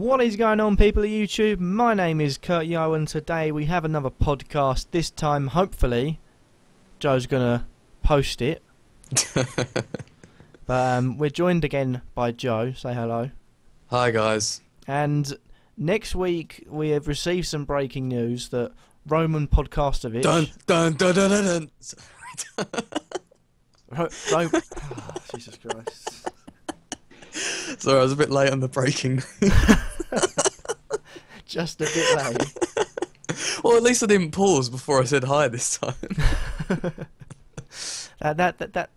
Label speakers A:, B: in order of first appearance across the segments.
A: What is going on, people of YouTube? My name is Kurtyoy, and today we have another podcast. This time, hopefully, Joe's gonna post it. But we're joined again by Joe. Say hello.
B: Hi guys.
A: And next week we have received some breaking news that Roman Podcastovich.
B: Dun dun dun dun dun. dun.
A: Jesus Christ.
B: Sorry, I was a bit late on the breaking.
A: Just a bit late.
B: Well, at least I didn't pause before I said hi this time.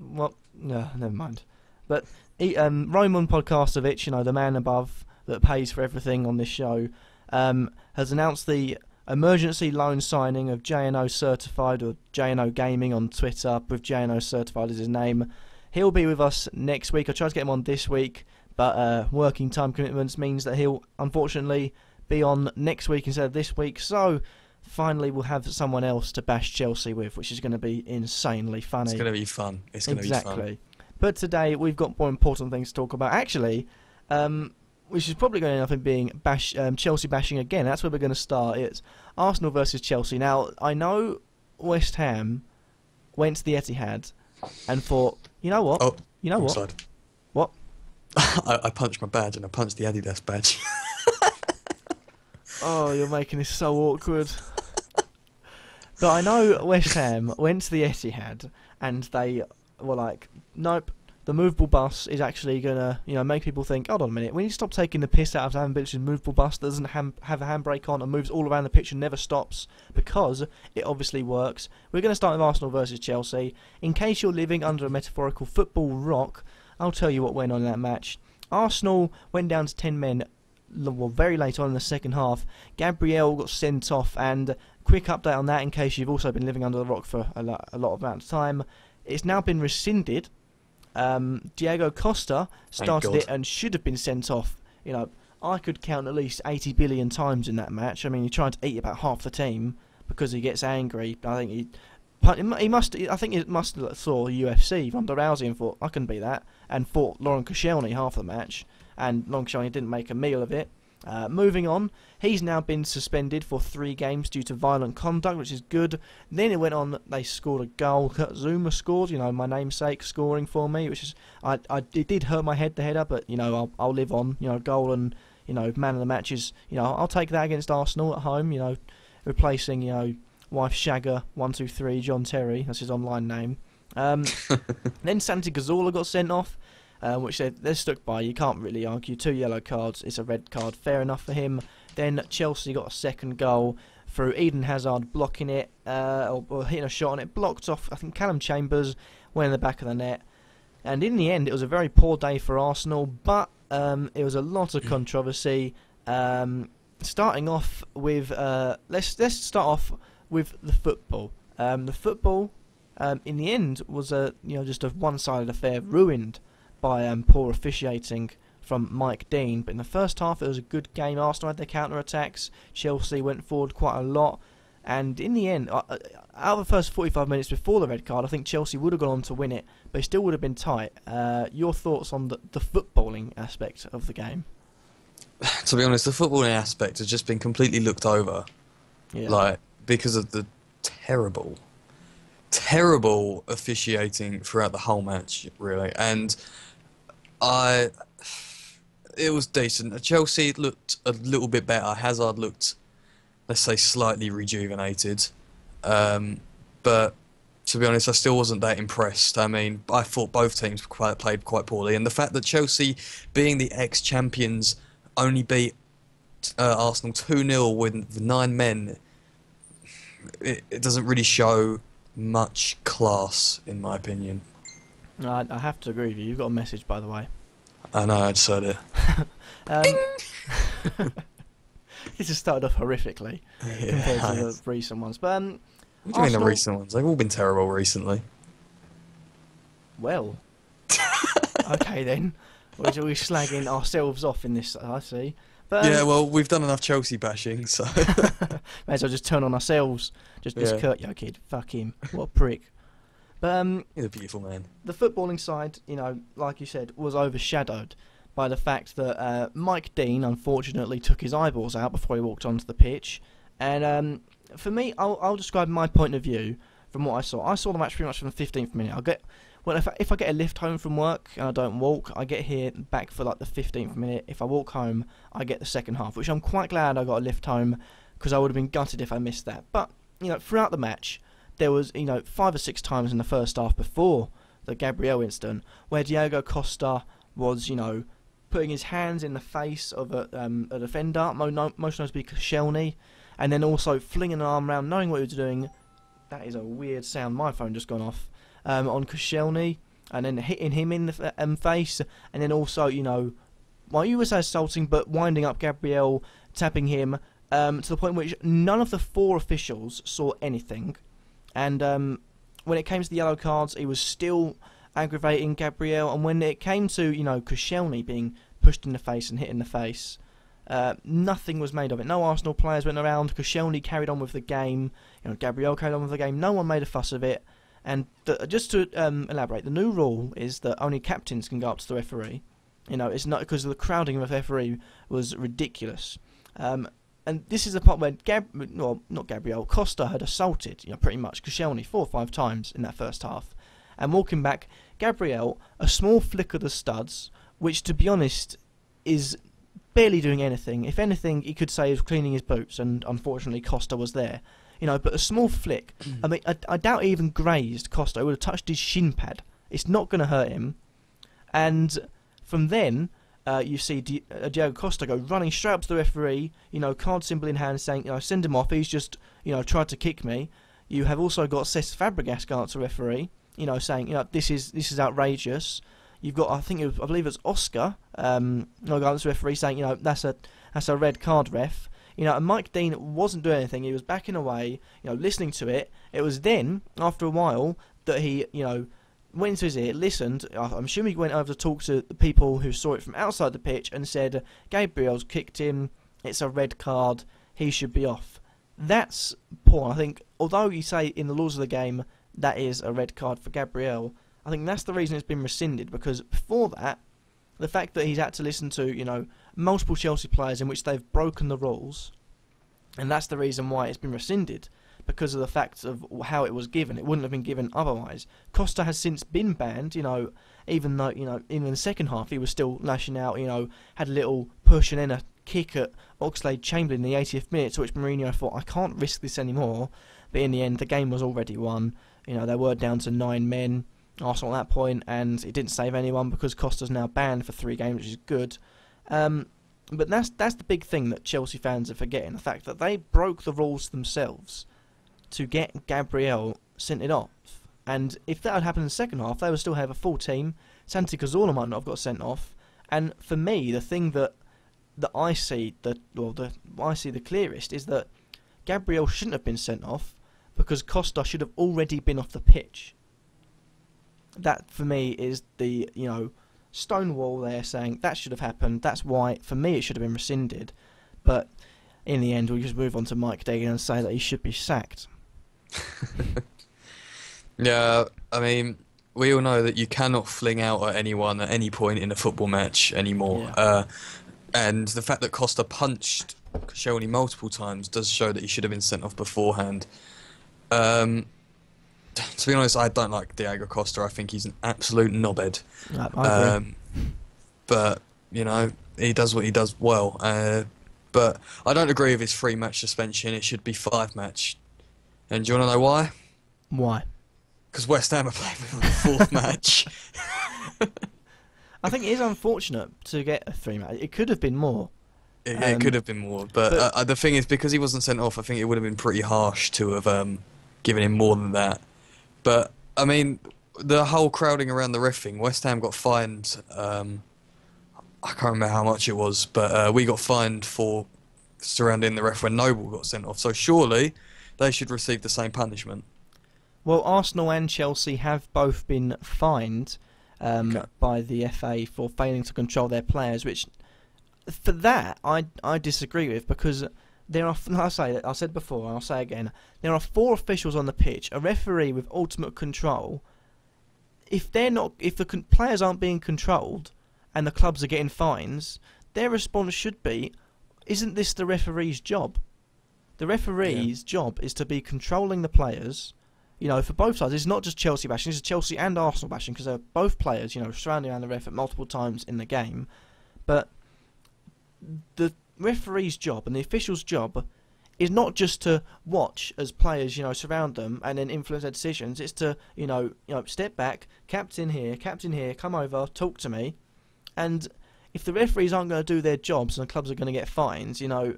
A: Well, no, never mind. But Roman Podcastovich, you know, the man above that pays for everything on this show, has announced the emergency loan signing of JNO Certified, or JNO Gaming on Twitter, with JNO Certified as his name. He'll be with us next week. I tried to get him on this week, but working time commitments means that he'll unfortunately be on next week instead of this week. So finally we'll have someone else to bash Chelsea with, which is going to be insanely funny.
B: It's going to be fun. It's going to be fun.
A: Exactly. But today we've got more important things to talk about. Actually, which is probably going to end up in being Chelsea bashing again. That's where we're going to start. It's Arsenal versus Chelsea. Now, I know West Ham went to the Etihad and thought, you know what?
B: Oh,
A: you know what?
B: Side.
A: What?
B: I punched my badge and I punched the Adidas badge.
A: Oh, you're making this so awkward. But I know West Ham went to the Etihad and they were like, nope, the movable bus is actually going to, you know, make people think, hold on a minute, we need to stop taking the piss out of having a movable bus that doesn't have a handbrake on and moves all around the pitch and never stops, because it obviously works. We're going to start with Arsenal versus Chelsea. In case you're living under a metaphorical football rock, I'll tell you what went on in that match. Arsenal went down to 10 men very late on in the second half. Gabriel got sent off, and quick update on that in case you've also been living under the rock for a lot of amount of time. It's now been rescinded. Diego Costa started it and should have been sent off. You know, I could count at least 80 billion times in that match. I mean, he tried to eat about half the team because he gets angry. I think he must have saw UFC Ronda Rousey and thought, I can be that, and fought Lauren Koscielny half the match, and Lauren Koscielny didn't make a meal of it. Moving on, he's now been suspended for 3 games due to violent conduct, which is good. Then it went on, they scored a goal. Zuma scored, you know, my namesake scoring for me, which is, it did hurt my head, the header, but, you know, I'll live on, you know, goal and, you know, man of the match is, you know, I'll take that against Arsenal at home, you know, replacing, you know, wife Shagger 123 John Terry, that's his online name. Then Santi Cazorla got sent off, which they're stuck by. You can't really argue. 2 yellow cards, it's a red card, fair enough for him. Then Chelsea got a second goal through Eden Hazard blocking it, or hitting a shot on it, blocked off, I think Callum Chambers, went in the back of the net. And in the end, it was a very poor day for Arsenal, but it was a lot of controversy. Starting off with, let's start off with the football. The football, in the end, was just a one-sided affair, ruined by poor officiating from Mike Dean. But in the first half, it was a good game. Arsenal had their counter-attacks. Chelsea went forward quite a lot. And in the end, out of the first 45 minutes before the red card, I think Chelsea would have gone on to win it, but it still would have been tight. Your thoughts on the footballing aspect of the game?
B: To be honest, the footballing aspect has just been completely looked over.
A: Yeah.
B: Like, because of the terrible officiating throughout the whole match, really. And it was decent. Chelsea looked a little bit better. Hazard looked, let's say, slightly rejuvenated. But to be honest, I still wasn't that impressed. I mean, I thought both teams played quite poorly. And the fact that Chelsea, being the ex-champions, only beat Arsenal 2-0 with 9 men, it doesn't really show much class, in my opinion.
A: No, I have to agree with you. You've got a message, by the way.
B: I know, I just heard it.
A: This has started off horrifically compared to the recent ones. But
B: what do you mean the recent ones? They've all been terrible recently.
A: Well, okay then. We're slagging ourselves off in this, I see. But,
B: yeah, well, we've done enough Chelsea bashing, so...
A: May as well just turn on ourselves. Just this Kurtyoy kid. Fuck him. What a prick. But
B: he's a beautiful man.
A: The footballing side, you know, like you said, was overshadowed by the fact that Mike Dean unfortunately took his eyeballs out before he walked onto the pitch. And for me, I'll describe my point of view from what I saw. I saw the match pretty much from the 15th minute. If I get a lift home from work and I don't walk, I get here back for like the 15th minute. If I walk home, I get the second half, which I'm quite glad I got a lift home, because I would have been gutted if I missed that. But throughout the match, there was 5 or 6 times in the first half before the Gabriel incident where Diego Costa was putting his hands in the face of a defender, most notably Koscielny, and then also flinging an arm around, knowing what he was doing. That is a weird sound. My phone just gone off. On Koscielny, and then hitting him in the face, and then also, well, you would say assaulting, but winding up Gabriel, tapping him, to the point which none of the 4 officials saw anything. And when it came to the yellow cards, he was still aggravating Gabriel, and when it came to, Koscielny being pushed in the face and hit in the face, nothing was made of it. No Arsenal players went around. Koscielny carried on with the game. Gabriel carried on with the game. No one made a fuss of it. And just to elaborate, the new rule is that only captains can go up to the referee. It's not because the crowding of the referee was ridiculous. And this is the part where Costa had assaulted, pretty much Koscielny 4 or 5 times in that first half. And walking back, Gabriel, a small flick of the studs, which to be honest is barely doing anything. If anything, he could say he was cleaning his boots, and unfortunately Costa was there. But a small flick. I mean, I doubt he even grazed Costa. It would have touched his shin pad. It's not going to hurt him. And from then, you see Diego Costa go running straight up to the referee, card symbol in hand, saying, send him off. He's just, tried to kick me. You have also got Cesc Fabregas going up to the referee, saying, this is outrageous. You've got, I believe it's Oscar, going up to the referee, saying, that's a red card, ref. And Mike Dean wasn't doing anything. He was backing away, listening to it. It was then, after a while, that he, went into his ear, listened. I'm assuming he went over to talk to the people who saw it from outside the pitch and said, Gabriel's kicked him. It's a red card. He should be off. That's poor. I think, although you say in the laws of the game that is a red card for Gabriel, I think that's the reason it's been rescinded, because before that, the fact that he's had to listen to, multiple Chelsea players in which they've broken the rules, and that's the reason why it's been rescinded, because of the fact of how it was given. It wouldn't have been given otherwise. Costa has since been banned, even though, in the second half he was still lashing out, had a little push and then a kick at Oxlade-Chamberlain in the 80th minute, to which Mourinho thought, I can't risk this anymore. But in the end, the game was already won. They were down to 9 men. Arsenal at that point, and it didn't save anyone because Costa's now banned for 3 games, which is good. But that's the big thing that Chelsea fans are forgetting, the fact that they broke the rules themselves to get Gabriel sent it off. And if that had happened in the second half, they would still have a full team. Santi Cazorla might not have got sent off. And for me, the thing that I see the clearest is that Gabriel shouldn't have been sent off because Costa should have already been off the pitch. That, for me, is the, stone wall there saying that should have happened. That's why, for me, it should have been rescinded. But in the end, we'll just move on to Mike Dean and say that he should be sacked.
B: Yeah, I mean, we all know that you cannot fling out at anyone at any point in a football match anymore.
A: Yeah.
B: And the fact that Costa punched Koscielny multiple times does show that he should have been sent off beforehand. To be honest, I don't like Diego Costa. I think he's an absolute knobhead.
A: I agree.
B: But, he does what he does well. But I don't agree with his 3-match suspension. It should be 5-match. And do you want to know why?
A: Why?
B: Because West Ham are playing with him the 4th match.
A: I think it is unfortunate to get a 3-match. It could have been more.
B: It could have been more. But the thing is, because he wasn't sent off, I think it would have been pretty harsh to have given him more than that. But, I mean, the whole crowding around the ref thing, West Ham got fined, I can't remember how much it was, but we got fined for surrounding the ref when Noble got sent off. So surely they should receive the same punishment.
A: Well, Arsenal and Chelsea have both been fined by the FA for failing to control their players, which, for that, I disagree with, because there are, I said before, and I'll say again, there are 4 officials on the pitch, a referee with ultimate control. If the players aren't being controlled, and the clubs are getting fines, their response should be, isn't this the referee's job? The referee's job is to be controlling the players, for both sides. It's not just Chelsea bashing, it's Chelsea and Arsenal bashing, because they're both players, surrounding around the ref at multiple times in the game. But the referee's job and the official's job is not just to watch as players, surround them and then influence their decisions. It's to, step back, captain here, come over, talk to me. And if the referees aren't going to do their jobs and the clubs are going to get fines, I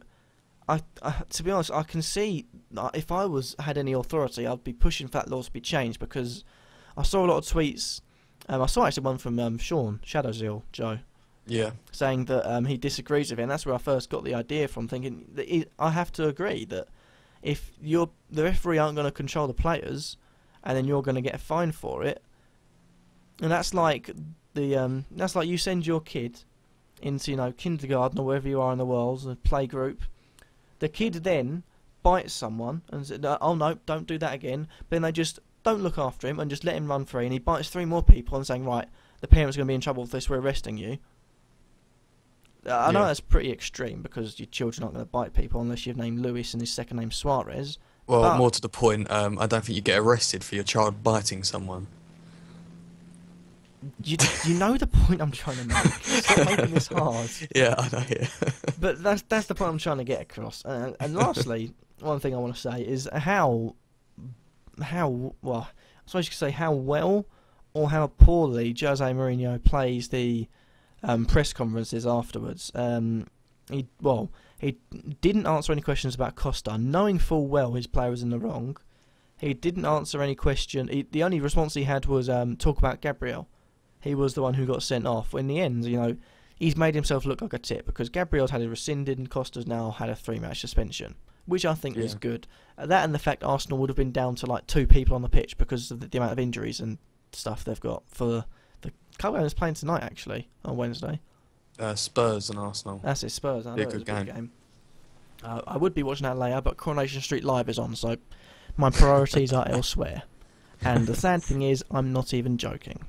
A: to be honest, I can see if I had any authority, I'd be pushing for that law to be changed, because I saw a lot of tweets. I saw actually one from Sean Shadowzeel, Joe.
B: Yeah.
A: Saying that he disagrees with it, and that's where I first got the idea from. Thinking that I have to agree that if the referee aren't going to control the players, and then you're going to get a fine for it, and that's like you send your kid into kindergarten or wherever you are in the world, a play group. The kid then bites someone and says, "Oh no, don't do that again." But then they just don't look after him and just let him run free, and he bites 3 more people and saying, "Right, the parents are going to be in trouble with this. We're arresting you." I know that's pretty extreme, because your children aren't going to bite people unless you've named Lewis and his second name Suarez.
B: Well, more to the point, I don't think you get arrested for your child biting someone.
A: You know the point I'm trying to make. Stop making this hard.
B: Yeah, I know. Yeah.
A: But that's the point I'm trying to get across. And lastly, one thing I want to say is how well, I suppose you could say how well or how poorly Jose Mourinho plays the press conferences afterwards. He didn't answer any questions about Costa, knowing full well his player was in the wrong. He didn't answer any question. The only response he had was talk about Gabriel. He was the one who got sent off. In the end, he's made himself look like a tit, because Gabriel's had it rescinded and Costa's now had a 3-match suspension, which I think is good. That and the fact Arsenal would have been down to like 2 people on the pitch because of the amount of injuries and stuff they've got for the club is playing tonight, actually, on Wednesday.
B: Spurs and Arsenal.
A: That's it, Spurs. I know
B: Be a
A: it was
B: good
A: a good game. I would be watching that later, but Coronation Street Live is on, so my priorities are elsewhere. And the sad thing is, I'm not even joking.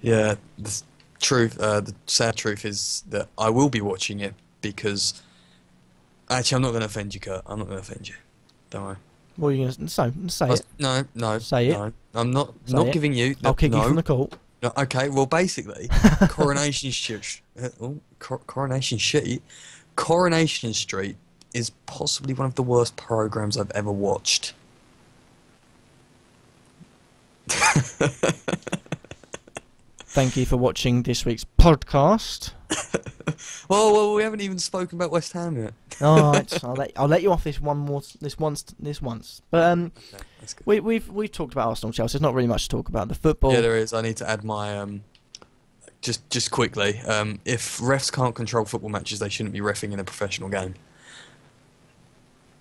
B: Yeah, the sad truth is that I will be watching it, because... Actually, I'm not going to offend you, Kurt. I'm not going to offend you. Don't worry.
A: What are you going to say? It.
B: No.
A: Say
B: no.
A: it.
B: I'm not
A: Say
B: giving you...
A: I'll kick you from the court.
B: No, okay, well, basically, Coronation Street is possibly one of the worst programs I've ever watched.
A: Thank you for watching this week's podcast.
B: well, we haven't even spoken about West Ham yet.
A: All right, I'll let you off this once. But
B: Okay, that's good.
A: we've talked about Arsenal, Chelsea. There's not really much to talk about. The football.
B: Yeah, there is. I need to add my just quickly. If refs can't control football matches, they shouldn't be reffing in a professional game.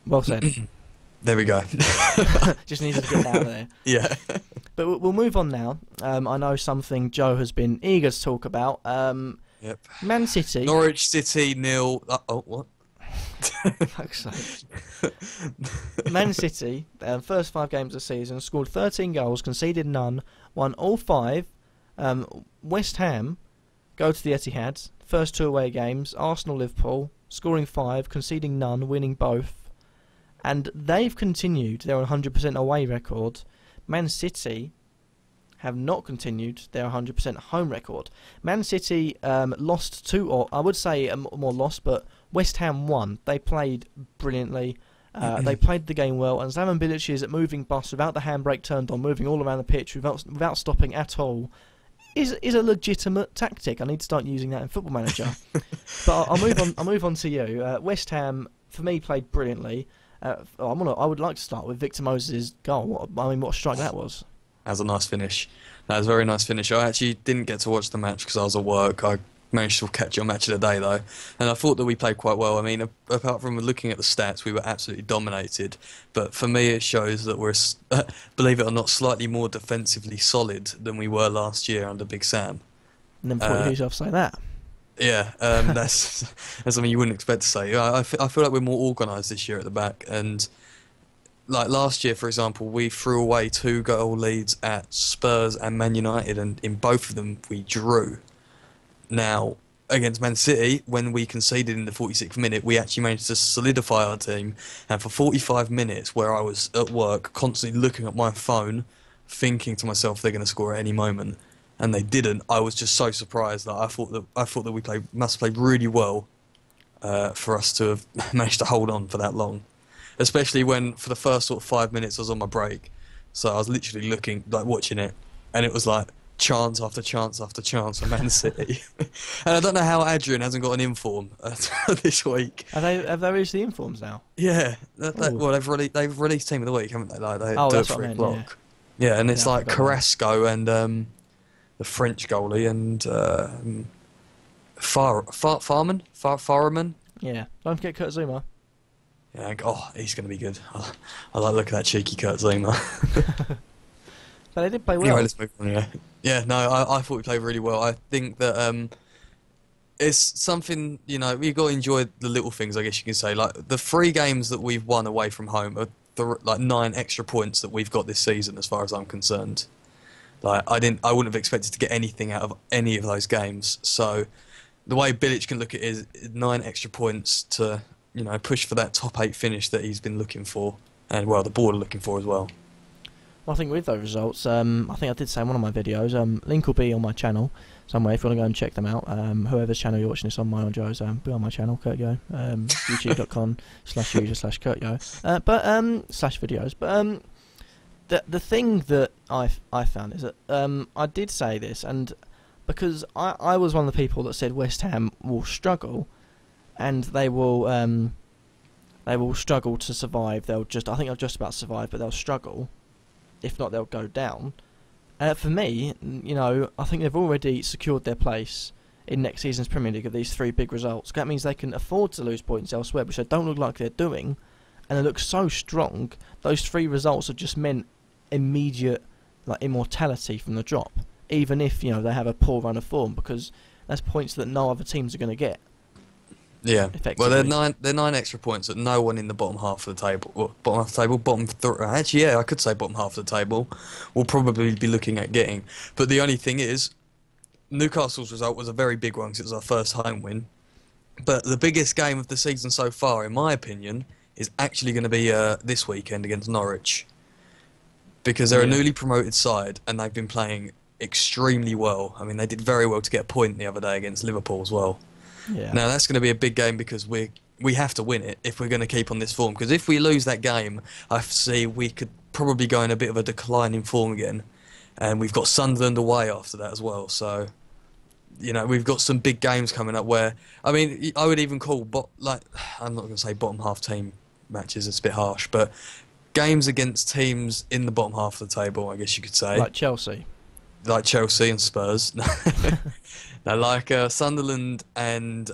A: Well said.
B: There we go.
A: Just needed to get that out there.
B: Yeah.
A: But we'll move on now. I know something Joe has been eager to talk about.
B: Yep.
A: Man City.
B: Norwich City 0. What?
A: Fuck's sake. Man City, first 5 games of the season, scored 13 goals, conceded none, won all 5. West Ham go to the Etihad, first 2 away games. Arsenal, Liverpool, scoring 5, conceding none, winning both. And they've continued their 100% away record. Man City have not continued their 100% home record. Man City lost 2, or I would say more lost, but West Ham won. They played brilliantly. They played the game well, and Slaven Bilic's moving bus without the handbrake turned on, moving all around the pitch without stopping at all, is a legitimate tactic. I need to start using that in Football Manager. But I'll move on to you. West Ham, for me, played brilliantly. I would like to start with Victor Moses' goal. What a strike that was.
B: That was a nice finish. That was a very nice finish. I actually didn't get to watch the match because I was at work. I managed to catch your match of the day, though. And I thought that we played quite well. I mean, apart from looking at the stats, we were absolutely dominated. But for me, it shows that we're, believe it or not, slightly more defensively solid than we were last year under Big Sam.
A: And then put yourself say that.
B: Yeah, that's something you wouldn't expect to say. I feel like we're more organised this year at the back, and like last year, for example, we threw away 2 goal leads at Spurs and Man United, and in both of them we drew. Now, against Man City, when we conceded in the 46th minute, we actually managed to solidify our team. And for 45 minutes, where I was at work, constantly looking at my phone, thinking to myself they're going to score at any moment, and they didn't, I was just so surprised that I thought that we must have played really well for us to have managed to hold on for that long. Especially when, for the first sort of 5 minutes, I was on my break, so I was literally looking, like watching it, and it was like chance after chance after chance for Man City. And I don't know how Adrian hasn't got an inform this week.
A: Have they released the informs now?
B: Yeah,
A: Ooh.
B: well they've released team of the week, haven't they? Like they
A: Oh,
B: do it
A: that's
B: at
A: what I
B: 3
A: meant,
B: o'clock. Yeah, and it's
A: Yeah, I
B: like
A: forgot
B: Carrasco and the French goalie and Farman.
A: Yeah. Don't forget Kurt Zuma.
B: Yeah, oh, he's going to be good. I like looking at that cheeky Kurt Zuma.
A: But they did play well.
B: Anyway, let's move on. Yeah. No, I thought we played really well. I think that it's something, you got to enjoy the little things, I guess you can say. Like the 3 games that we've won away from home are like 9 extra points that we've got this season, as far as I'm concerned. Like I wouldn't have expected to get anything out of any of those games. So the way Bilic can look at it is 9 extra points to push for that top 8 finish that he's been looking for, and well, the board are looking for as well.
A: Well, I think with those results, I think I did say in one of my videos, link will be on my channel somewhere if you want to go and check them out. Whoever's channel you're watching this on, mine or Joe's, be on my channel, Kurtyoy, youtube.com/user/Kurtyoy, /videos. But the thing that I found is that I did say this, and because I was one of the people that said West Ham will struggle, and they will struggle to survive. I think they'll just about survive, but they'll struggle. If not, they'll go down. For me, I think they've already secured their place in next season's Premier League of these 3 big results. That means they can afford to lose points elsewhere, which they don't look like they're doing, and they look so strong. Those 3 results have just meant immediate immortality from the drop, even if they have a poor run of form, because that's points that no other teams are going to get.
B: Yeah, well, they're 9 extra points that no one in the bottom half of the table, actually, yeah, I could say bottom half of the table, will probably be looking at getting. But the only thing is, Newcastle's result was a very big one because it was our first home win. But the biggest game of the season so far, in my opinion, is actually going to be this weekend against Norwich, because they're a newly promoted side and they've been playing extremely well. I mean, they did very well to get a point the other day against Liverpool as well.
A: Yeah.
B: Now that's going to be a big game because we have to win it if we're going to keep on this form. Because if we lose that game, I see we could probably go in a bit of a decline in form again, and we've got Sunderland away after that as well. So, we've got some big games coming up where, I mean, I would even call I'm not going to say bottom half team matches. It's a bit harsh, but games against teams in the bottom half of the table, I guess you could say,
A: Like Chelsea
B: and Spurs. Now, like Sunderland and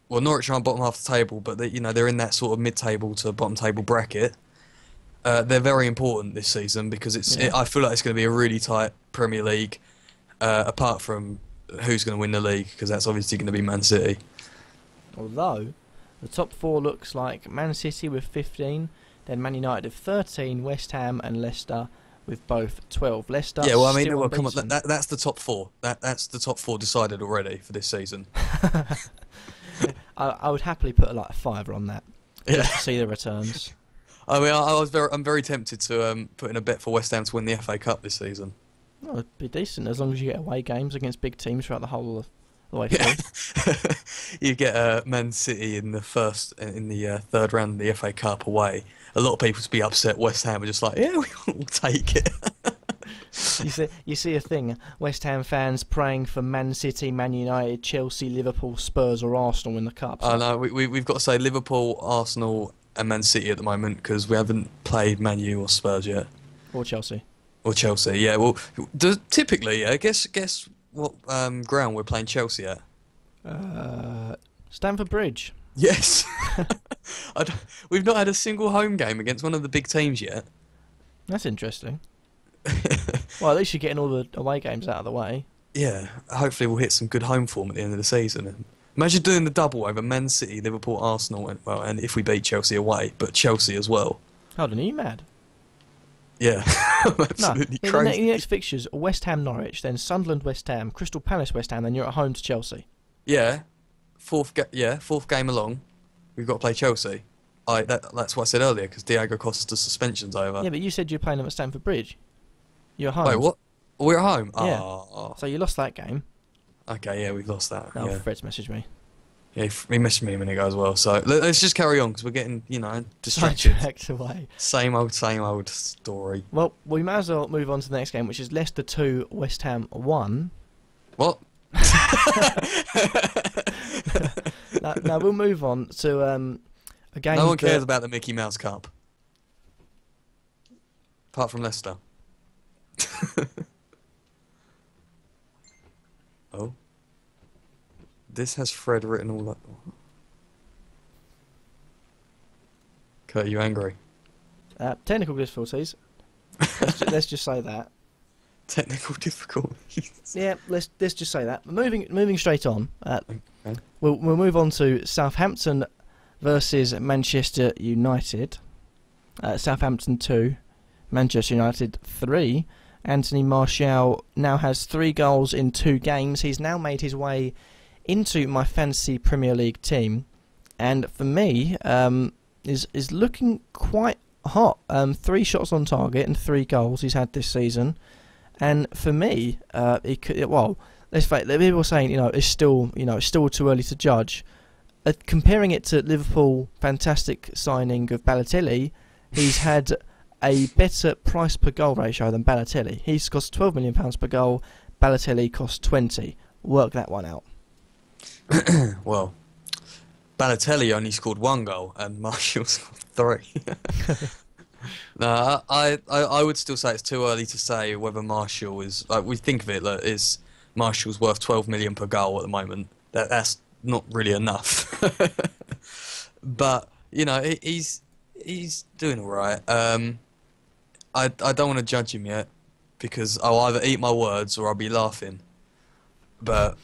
B: Norwich are on bottom half of the table, but they're in that sort of mid-table to bottom table bracket. They're very important this season because I feel like it's going to be a really tight Premier League. Apart from who's going to win the league, because that's obviously going to be Man City.
A: Although the top 4 looks like Man City with 15, then Man United with 13, West Ham and Leicester with both 12. Leicester.
B: Yeah, well, I mean,
A: still
B: come on,
A: unbeaten.
B: that's the top 4. That's the top 4 decided already for this season.
A: I would happily put a 5 on that. Just to see the returns.
B: I mean, I'm very tempted to put in a bet for West Ham to win the FA Cup this season.
A: Well, it'd be decent as long as you get away games against big teams throughout the whole of the way through.
B: You get Man City in the third round of the FA Cup away. A lot of people would be upset. West Ham are just like, yeah, we'll take it.
A: You see a thing, West Ham fans praying for Man City, Man United, Chelsea, Liverpool, Spurs or Arsenal in the Cup.
B: I know, we've got to say Liverpool, Arsenal and Man City at the moment because we haven't played Man U or Spurs yet.
A: Or Chelsea.
B: Yeah. Well, typically, guess what ground we're playing Chelsea at?
A: Stamford Bridge.
B: Yes. We've not had a single home game against one of the big teams yet.
A: That's interesting. Well, at least you're getting all the away games out of the way.
B: Yeah, hopefully we'll hit some good home form at the end of the season. Imagine doing the double over Man City, Liverpool, Arsenal, and if we beat Chelsea away, but Chelsea as well.
A: Hold on, are you mad?
B: Yeah, I'm
A: No,
B: absolutely
A: in
B: crazy.
A: the next fixtures are West Ham, Norwich, then Sunderland, West Ham, Crystal Palace, West Ham, then you're at home to Chelsea.
B: Yeah, fourth game along, we've got to play Chelsea. That's what I said earlier because Diego Costa's suspension's over.
A: Yeah, but you said you're playing them at Stamford Bridge. You're at
B: Wait,
A: home.
B: what? We're at home.
A: Yeah.
B: Oh,
A: So you lost that game.
B: okay, yeah, we've lost that.
A: Oh,
B: Yeah,
A: Fred's messaged me.
B: yeah, he messaged me a minute ago as well. So let's just carry on because we're getting, distracted.
A: Sidetracked away.
B: Same old story.
A: Well, we might as well move on to the next game, which is Leicester 2, West Ham 1.
B: What?
A: Now we'll move on to a game.
B: No one cares about the Mickey Mouse Cup, apart from Leicester. Oh, this has Fred written all that. Kurt, are you angry?
A: Technical difficulties. Let's just say that.
B: Technical difficulties.
A: Yeah, let's just say that. Moving straight on.
B: Okay.
A: We'll move on to Southampton versus Manchester United. Southampton 2, Manchester United 3. Anthony Martial now has 3 goals in 2 games. He's now made his way into my fantasy Premier League team, and for me, is looking quite hot. 3 shots on target and 3 goals he's had this season, and for me, he could. Well, let's face it. People are saying it's still too early to judge. Comparing it to Liverpool fantastic signing of Balotelli, he's had a better price per goal ratio than Balotelli. He's cost £12 million per goal. Balotelli cost 20. Work that one out.
B: Well, Balotelli only scored 1 goal and Martial scored 3. No, I would still say it's too early to say whether Martial is. We think of it that is Martial's worth 12 million per goal at the moment. That's not really enough. But he's doing all right. I don't want to judge him yet because I'll either eat my words or I'll be laughing. But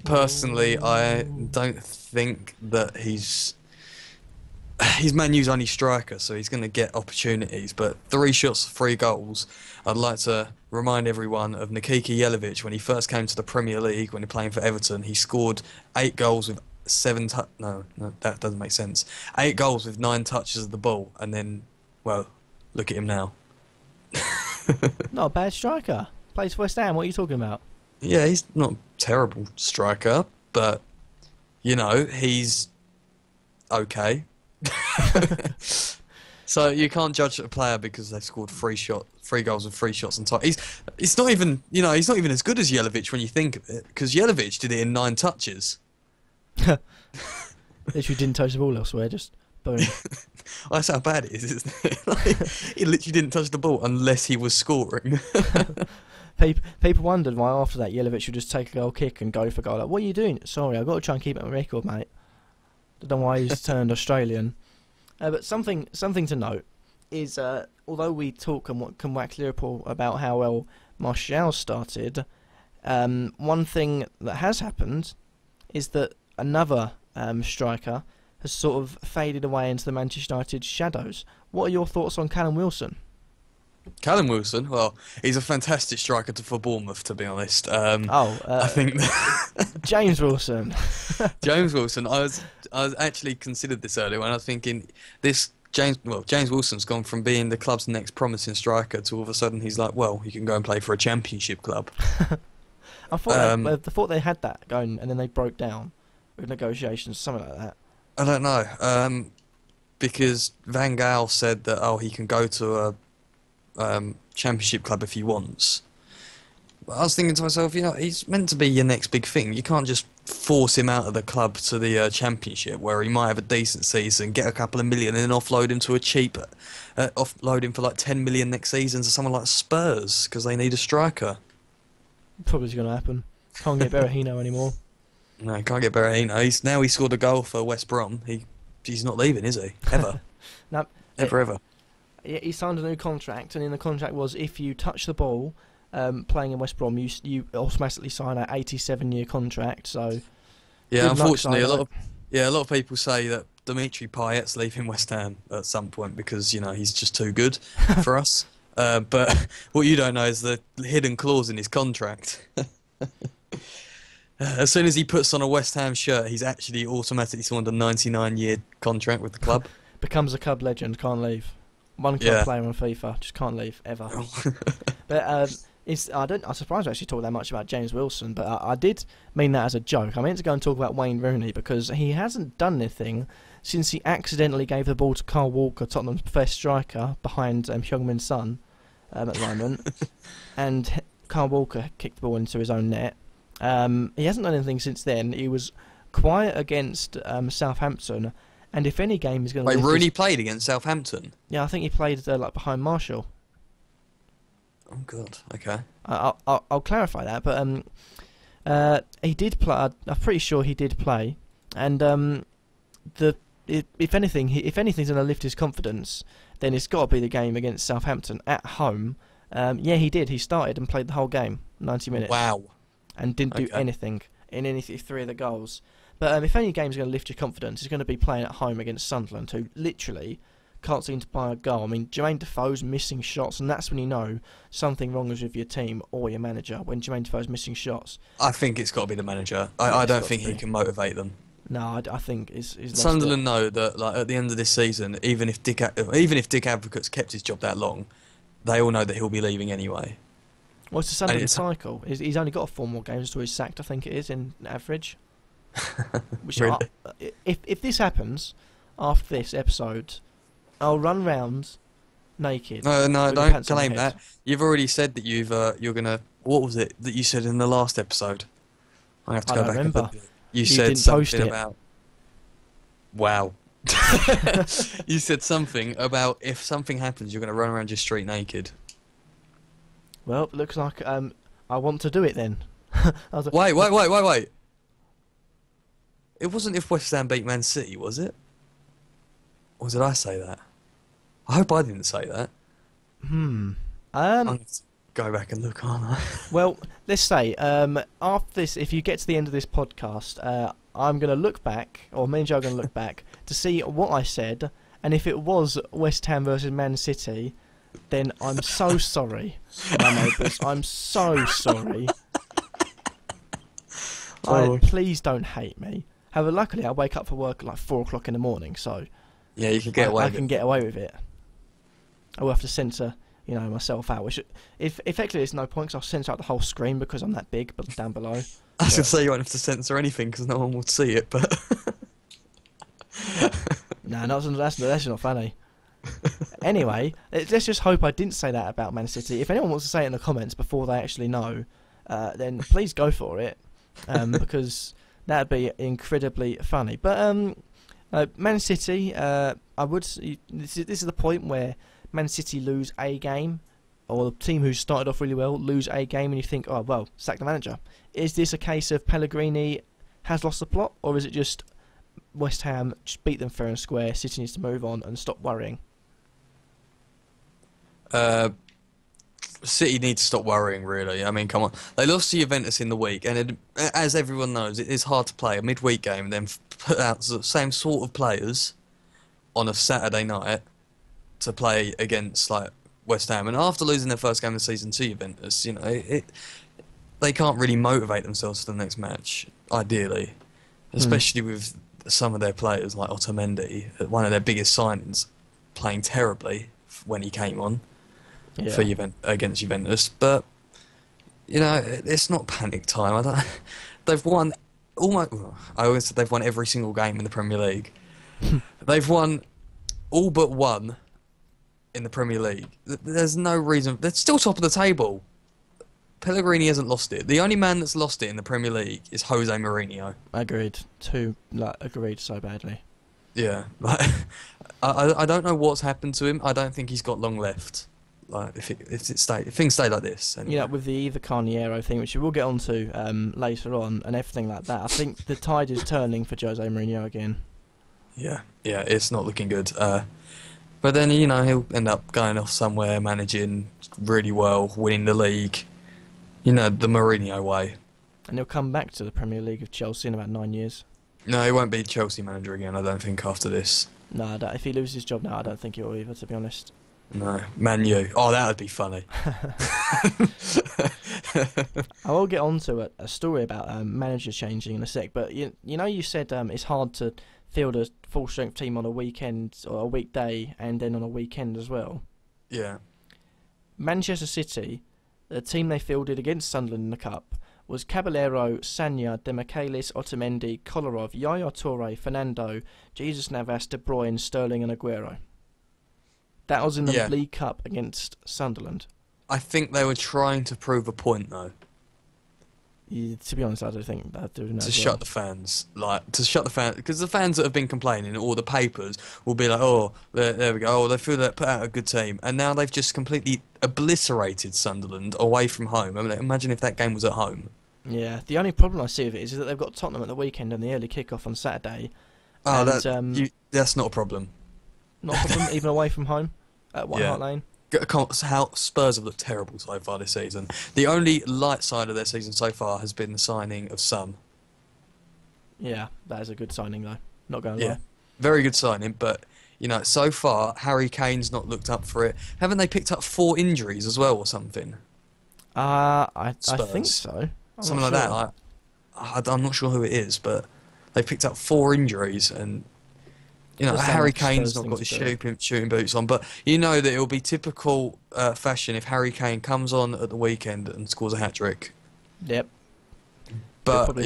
B: personally, I don't think that he's Man U's only striker, so he's going to get opportunities. But 3 shots, 3 goals. I'd like to remind everyone of Nikita Jelavic when he first came to the Premier League when he playing for Everton. He scored 8 goals with 7 no, that doesn't make sense. 8 goals with 9 touches of the ball, and then, well, look at him now.
A: Not a bad striker. Plays for West Ham. What are you talking about?
B: Yeah, he's not a terrible striker, but he's okay. So you can't judge a player because they've scored 3 goals with 3 shots on target. He's not even he's not even as good as Jelavic when you think of it, because Jelavic did it in 9 touches.
A: Literally didn't touch the ball elsewhere. Just boom.
B: That's how bad it is, isn't it? He literally didn't touch the ball unless he was scoring.
A: People wondered why after that Jelavic would just take a goal kick and go for goal. Like, what are you doing? Sorry, I've got to try and keep it on record, mate. Don't know why he's turned Australian. But something to note is, although we talk and can wax Liverpool about how well Martial started, one thing that has happened is that another striker has sort of faded away into the Manchester United shadows. What are your thoughts on Callum Wilson?
B: Callum Wilson, well, he's a fantastic striker for Bournemouth, to be honest.
A: I
B: think
A: James Wilson.
B: James Wilson. I was actually considered this earlier when I was thinking James Wilson's gone from being the club's next promising striker to all of a sudden he's like, well, he can go and play for a championship club.
A: I thought they had that going and then they broke down with negotiations, something like that.
B: I don't know, because Van Gaal said that he can go to a championship club if he wants. But I was thinking to myself, he's meant to be your next big thing. You can't just force him out of the club to the championship where he might have a decent season, get a couple of million, and then offload him to offload him for like 10 million next season to someone like Spurs because they need a striker.
A: Probably going to happen. Can't get Berahino anymore.
B: No, can't get Berahino. He scored a goal for West Brom. He's not leaving, is he? Ever.
A: No,
B: ever.
A: He signed a new contract, and in the contract was if you touch the ball playing in West Brom, you automatically sign an 87-year contract. So
B: yeah, unfortunately, a lot of people say that Dimitri Payet's leaving West Ham at some point because he's just too good for us. But what you don't know is the hidden clause in his contract. As soon as he puts on a West Ham shirt, he's actually automatically signed a 99-year contract with the club.
A: Becomes a club legend, can't leave. One club player on FIFA, just can't leave ever. But I'm surprised we actually talk that much about James Wilson, but I did mean that as a joke. I meant to go and talk about Wayne Rooney because he hasn't done anything since he accidentally gave the ball to Carl Walker, Tottenham's best striker, behind Heung-min Son at the moment, and Carl Walker kicked the ball into his own net. He hasn't done anything since then. He was quiet against Southampton, and if any game he's going to...
B: Wait, Rooney played against Southampton?
A: Yeah, I think he played like behind Marshall.
B: Oh God, okay.
A: I'll clarify that, but he did play. I'm pretty sure he did play, and if anything's going to lift his confidence, then it's got to be the game against Southampton at home. Yeah, he did. He started and played the whole game, 90 minutes.
B: Wow.
A: And didn't do anything in any three of the goals. But if any game's going to lift your confidence, it's going to be playing at home against Sunderland, who literally can't seem to buy a goal. I mean, Jermaine Defoe's missing shots, and that's when you know something wrong is with your team or your manager, when Jermaine Defoe's missing shots.
B: I think it's got to be the manager. I don't think he can motivate them.
A: No, I think he's
B: Sunderland know that, like, at the end of this season, even if Dick Advocate's kept his job that long, they all know that he'll be leaving anyway.
A: Well, it's the Sunderland cycle. He's only got 4 more games until he's sacked, I think it is, in average. Which
B: Really?
A: If this happens, after this episode, I'll run round naked.
B: No,
A: with
B: don't
A: pants on my
B: claim
A: head.
B: that. You've already said that you're gonna... What was it that you said in the last episode? I have to
A: I
B: go
A: don't
B: back
A: remember.
B: and look. You
A: You
B: said
A: didn't post
B: something
A: it.
B: about... Wow. You said something about if something happens, you're going to run around your street naked.
A: Well, looks like I want to do it then. I was like,
B: Wait. It wasn't if West Ham beat Man City, was it? Or did I say that? I hope I didn't say that. I'm going to go back and look, aren't I?
A: Well, let's say after this, if you get to the end of this podcast, I'm going to look back, or me and Joe are going to look back to see what I said, and if it was West Ham versus Man City, then I'm so sorry, my neighbours. I'm so sorry. Please don't hate me. However, luckily I wake up for work at like 4 o'clock in the morning, so
B: Yeah, you can get away
A: I
B: with
A: can
B: it.
A: get away with it. I will have to censor, myself out. Which, if effectively, there's no point because I'll censor out the whole screen because I'm that big, but down below.
B: I was going to say you won't have to censor anything because no one would see it, but...
A: No, that's not funny. Anyway, let's just hope I didn't say that about Man City. If anyone wants to say it in the comments before they actually know, then please go for it, because that'd be incredibly funny. But Man City, this is the point where Man City lose a game, or the team who started off really well lose a game, and you think, oh well, sack the manager. Is this a case of Pellegrini has lost the plot, or is it just West Ham just beat them fair and square? City needs to move on and stop worrying.
B: City need to stop worrying, really. I mean, come on. They lost to Juventus in the week, and as everyone knows, it is hard to play a midweek game and then put out the same sort of players on a Saturday night to play against, like, West Ham. And after losing their first game of the season to Juventus, they can't really motivate themselves for the next match, ideally. Especially with some of their players, like Otamendi, one of their biggest signings, playing terribly when he came on for against Juventus. But it's not panic time. They've won almost. I always said they've won every single game in the Premier League. They've won all but one in the Premier League. There's no reason. They're still top of the table. Pellegrini hasn't lost it. The only man that's lost it in the Premier League is Jose Mourinho.
A: Agreed. Agreed so badly.
B: Yeah, I don't know what's happened to him. I don't think he's got long left. Like if things stay like this. Anyway.
A: With the Carniero thing, which we'll get onto later on, and everything like that, I think the tide is turning for Jose Mourinho again.
B: Yeah, it's not looking good. But then he'll end up going off somewhere, managing really well, winning the league. The Mourinho way.
A: And he'll come back to the Premier League of Chelsea in about 9 years.
B: No, he won't be Chelsea manager again, I don't think, after this.
A: No, if he loses his job now, I don't think he will either, to be honest.
B: No, Man U. Oh, that would be funny.
A: I will get on to a story about manager changing in a sec, but you said it's hard to field a full strength team on a weekend or a weekday and then on a weekend as well.
B: Yeah.
A: Manchester City, the team they fielded against Sunderland in the Cup, was Caballero, Sanya, Demichelis, Otamendi, Kolarov, Yaya Toure, Fernando, Jesus Navas, De Bruyne, Sterling and Aguero. That was in the League Cup against Sunderland.
B: I think they were trying to prove a point, though.
A: Yeah, to be honest, I don't think they're doing that.
B: To shut the fans, because the fans that have been complaining, all the papers will be like, "Oh, there we go. Oh, they feel they put out a good team," and now they've just completely obliterated Sunderland away from home. I mean, imagine if that game was at home.
A: Yeah, the only problem I see with it is that they've got Tottenham at the weekend and the early kick-off on Saturday.
B: Oh, that's not a problem.
A: Not a problem, even away from home at White Hart Lane.
B: How Spurs have looked terrible so far this season. The only light side of their season so far has been the signing of Son.
A: Yeah, that is a good signing though. Not going to lie.
B: Very good signing, but so far Harry Kane's not looked up for it. Haven't they picked up 4 injuries as well or something?
A: I think so.
B: Something like that. I'm not sure who it is, but they picked up 4 injuries and. Harry Kane's not got his shooting boots on, but that it'll be typical fashion if Harry Kane comes on at the weekend and scores a hat-trick.
A: Yep.
B: But,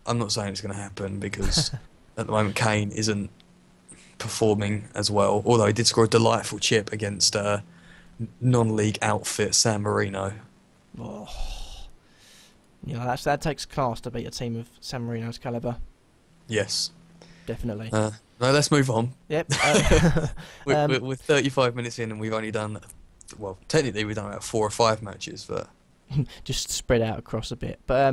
B: I'm not saying it's going to happen because at the moment Kane isn't performing as well, although he did score a delightful chip against non-league outfit San Marino.
A: Oh. That takes class to beat a team of San Marino's calibre.
B: Yes.
A: Definitely.
B: No, let's move on.
A: Yep.
B: We're 35 minutes in and we've only done, well, technically we've done about 4 or 5 matches, but...
A: just spread out across a bit. But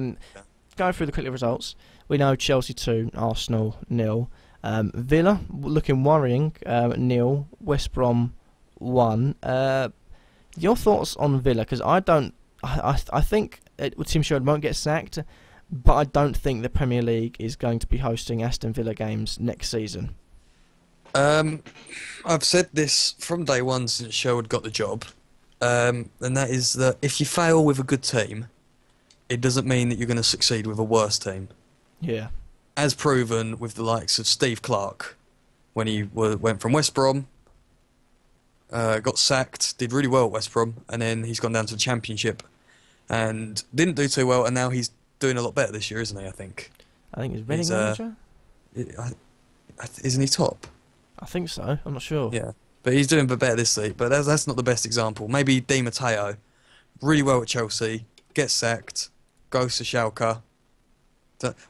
A: going through the quick results, we know Chelsea 2, Arsenal 0. Villa looking worrying, 0. West Brom 1. Your thoughts on Villa? Because I think Tim Sherwood won't get sacked, but I don't think the Premier League is going to be hosting Aston Villa games next season.
B: I've said this from day one since Sherwood got the job, and that is that if you fail with a good team, it doesn't mean that you're going to succeed with a worse team.
A: Yeah.
B: As proven with the likes of Steve Clarke, when he went from West Brom, got sacked, did really well at West Brom, and then he's gone down to the Championship and didn't do too well, and now he's doing a lot better this year, isn't he? I think
A: he's Reading manager.
B: Isn't he top?
A: I think so. I'm not sure.
B: Yeah, but he's doing better this week. But that's not the best example. Maybe Di Matteo, really well at Chelsea, gets sacked, goes to Schalke.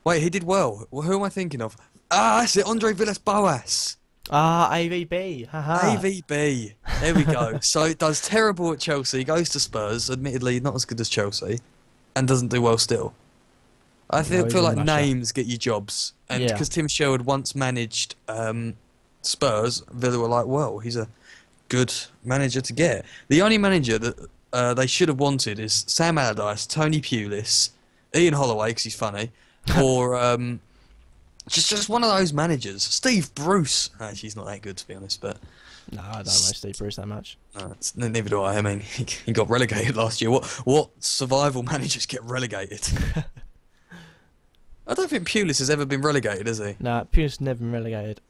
B: Wait, he did well. Who am I thinking of? That's it, Andre Villas-Boas.
A: AVB. Haha.
B: AVB. There we go. So does terrible at Chelsea, goes to Spurs, admittedly not as good as Chelsea, and doesn't do well still. I feel like names get you jobs. And because Tim Sherwood once managed Spurs, Villa were like, well, he's a good manager to get. The only manager that they should have wanted is Sam Allardyce, Tony Pulis, Ian Holloway, because he's funny, or just one of those managers. Steve Bruce. Actually, he's not that good, to be honest, but...
A: No, I don't know Steve Bruce that much.
B: No, neither do I. I mean, he got relegated last year. What survival managers get relegated? I don't think Pulis has ever been relegated, has he?
A: No, Pulis never been relegated.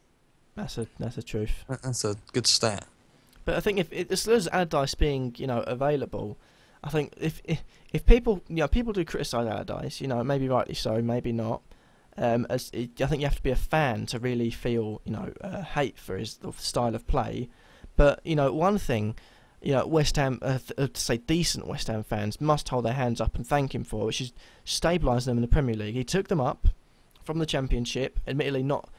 A: That's a truth.
B: That's a good stat.
A: But I think if as well as Allardyce being available, I think if people people do criticise Allardyce, maybe rightly so, maybe not. I think you have to be a fan to really feel hate for his style of play. But one thing West Ham, to say decent West Ham fans must hold their hands up and thank him for, which is stabilising them in the Premier League. He took them up from the Championship, admittedly not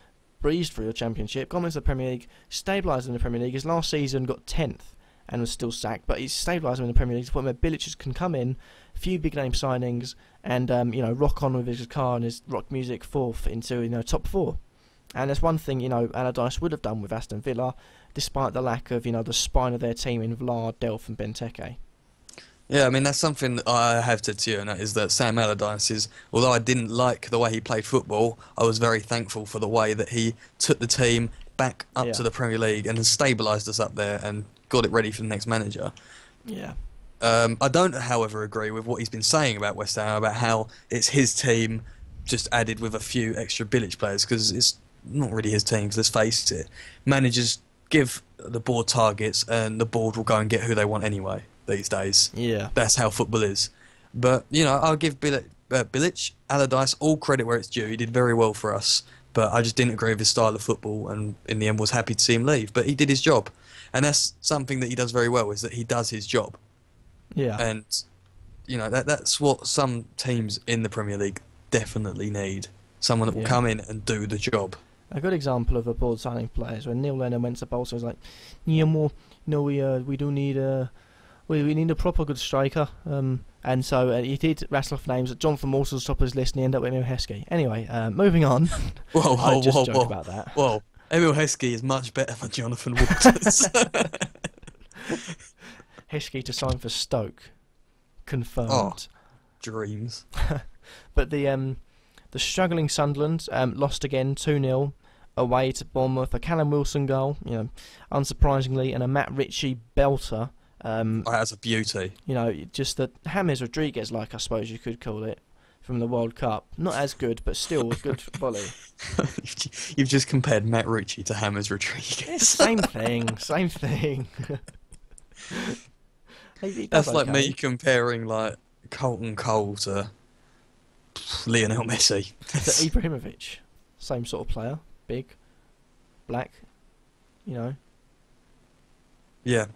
A: breezed through the Championship, got into the Premier League, stabilised them in the Premier League. His last season got 10th and was still sacked, but he's stabilised them in the Premier League to the point where Bilic can come in, a few big name signings, and rock on with his car and his rock music forth into top 4. And that's one thing Allardyce would have done with Aston Villa, despite the lack of the spine of their team in Vlaar, Delph, and Benteke.
B: Yeah, I mean that's something that I have said to you, and that is that Sam Allardyce is, although I didn't like the way he played football, I was very thankful for the way that he took the team back up to the Premier League and has stabilised us up there and got it ready for the next manager.
A: Yeah.
B: I don't, however, agree with what he's been saying about West Ham, about how it's his team just added with a few extra village players, because it's not really his team, 'cause let's face it, managers give the board targets and the board will go and get who they want anyway these days.
A: Yeah.
B: That's how football is. But, you know, I'll give Bilic, Allardyce, all credit where it's due. He did very well for us, but I just didn't agree with his style of football, and in the end was happy to see him leave. But he did his job, and that's something that he does very well, is that he does his job.
A: Yeah.
B: And, you know, that's what some teams in the Premier League definitely need. Someone that will come in and do the job.
A: A good example of a board signing players when Neil Lennon went to Bolton was like, yeah, more, you know, we do need we need a proper good striker. And so he did rattle off names. Jonathan Morsel's top of his list, and he ended up with Emil Heskey. Anyway, moving on.
B: Whoa,
A: joke about that.
B: Whoa, Emil Heskey is much better than Jonathan Walters.
A: Heskey to sign for Stoke, confirmed.
B: Oh, dreams.
A: But the struggling Sunderland lost again 2-0 away to Bournemouth. A Callum Wilson goal, you know, unsurprisingly, and a Matt Ritchie belter.
B: That's a beauty.
A: You know, just the James Rodriguez, like I suppose you could call it, from the World Cup. Not as good, but still a good volley.
B: You've just compared Matt Ritchie to James Rodriguez.
A: Same thing. Same thing.
B: That's like me comparing like Colton Cole to Lionel Messi.
A: To Ibrahimovic, same sort of player, big, black, you know.
B: Yeah.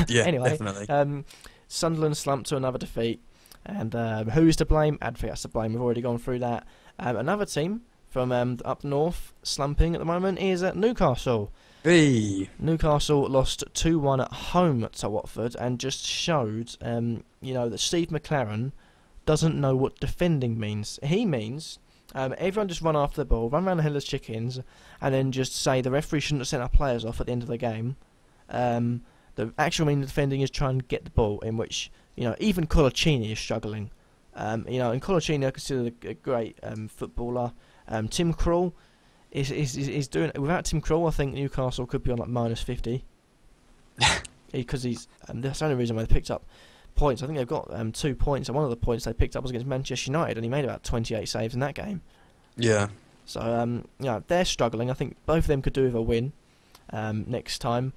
B: Yeah,
A: anyway,
B: definitely.
A: Sunderland slumped to another defeat, and who is to blame? I think that's to blame. We've already gone through that. Another team from up north slumping at the moment is Newcastle.
B: Hey.
A: Newcastle lost 2-1 at home to Watford, and just showed, you know, that Steve McLaren doesn't know what defending means. He means everyone just run after the ball, run around the hill as chickens, and then just say the referee shouldn't have sent our players off at the end of the game. The actual meaning of defending is try and get the ball, in which, you know, even Colaccini is struggling. You know, and Colaccini I consider a great footballer. Tim Krul is doing it. Without Tim Krul, I think Newcastle could be on like -50. Because he's that's the only reason why they picked up points. I think they've got 2 points, and one of the points they picked up was against Manchester United, and he made about 28 saves in that game.
B: Yeah.
A: So you know, they're struggling. I think both of them could do with a win next time.